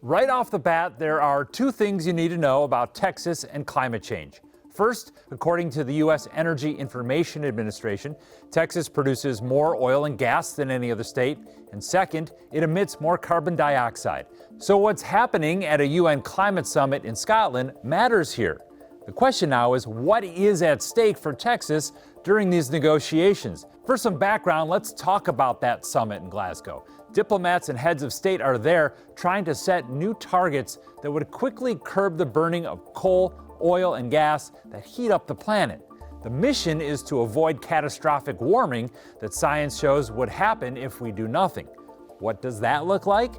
Right off the bat, there are two things you need to know about Texas and climate change. First, according to the U.S. Energy Information Administration, Texas produces more oil and gas than any other state. And second, it emits more carbon dioxide. So what's happening at a UN climate summit in Scotland matters here. The question now is, what is at stake for Texas during these negotiations? For some background, let's talk about that summit in Glasgow. Diplomats and heads of state are there trying to set new targets that would quickly curb the burning of coal, oil, and gas that heat up the planet. The mission is to avoid catastrophic warming that science shows would happen if we do nothing. What does that look like?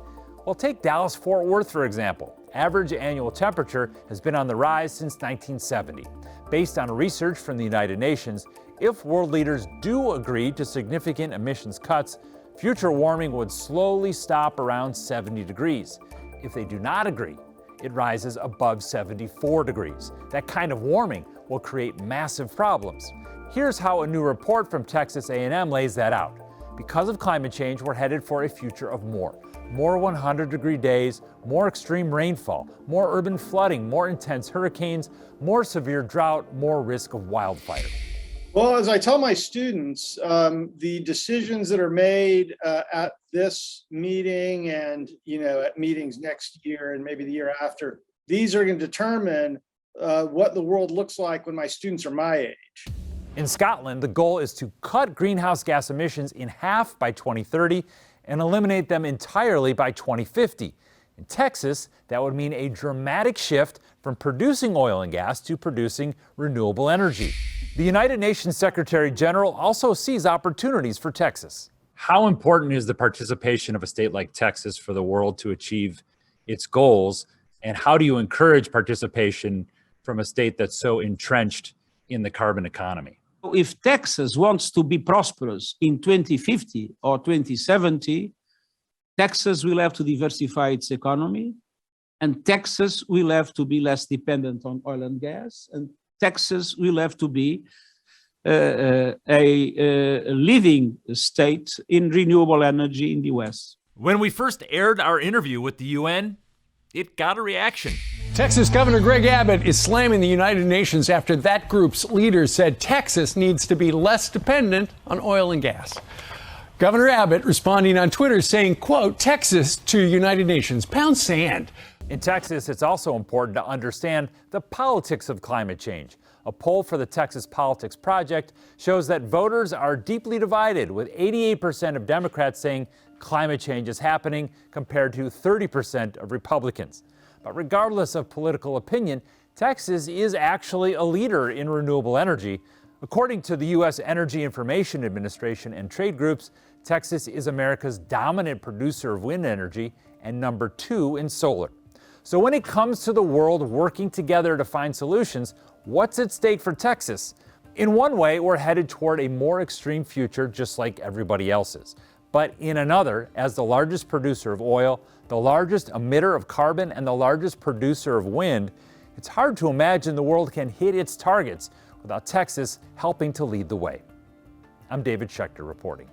Well, take Dallas-Fort Worth, for example. Average annual temperature has been on the rise since 1970. Based on research from the United Nations, if world leaders do agree to significant emissions cuts, future warming would slowly stop around 70 degrees. If they do not agree, it rises above 74 degrees. That kind of warming will create massive problems. Here's how a new report from Texas A&M lays that out. Because of climate change, we're headed for a future of more 100-degree days, more extreme rainfall, more urban flooding, more intense hurricanes, more severe drought, more risk of wildfire. Well, as I tell my students, the decisions that are made at this meeting and at meetings next year and maybe the year after, these are going to determine what the world looks like when my students are my age. In Scotland, the goal is to cut greenhouse gas emissions in half by 2030 and eliminate them entirely by 2050. In Texas, that would mean a dramatic shift from producing oil and gas to producing renewable energy. The United Nations Secretary General also sees opportunities for Texas. How important is the participation of a state like Texas for the world to achieve its goals? And how do you encourage participation from a state that's so entrenched in the carbon economy? If Texas wants to be prosperous in 2050 or 2070, Texas will have to diversify its economy, and Texas will have to be less dependent on oil and gas, and Texas will have to be a leading state in renewable energy in the U.S. When we first aired our interview with the UN, it got a reaction. Texas Governor Greg Abbott is slamming the United Nations after that group's leaders said Texas needs to be less dependent on oil and gas. Governor Abbott responding on Twitter saying, quote, Texas to United Nations, pound sand. In Texas, it's also important to understand the politics of climate change. A poll for the Texas Politics Project shows that voters are deeply divided, with 88% of Democrats saying climate change is happening compared to 30% of Republicans. But regardless of political opinion, Texas is actually a leader in renewable energy. According to the U.S. Energy Information Administration and trade groups, Texas is America's dominant producer of wind energy and number 2 in solar. So when it comes to the world working together to find solutions, what's at stake for Texas? In one way, we're headed toward a more extreme future just like everybody else's. But in another, as the largest producer of oil, the largest emitter of carbon, and the largest producer of wind, it's hard to imagine the world can hit its targets without Texas helping to lead the way. I'm David Schechter reporting.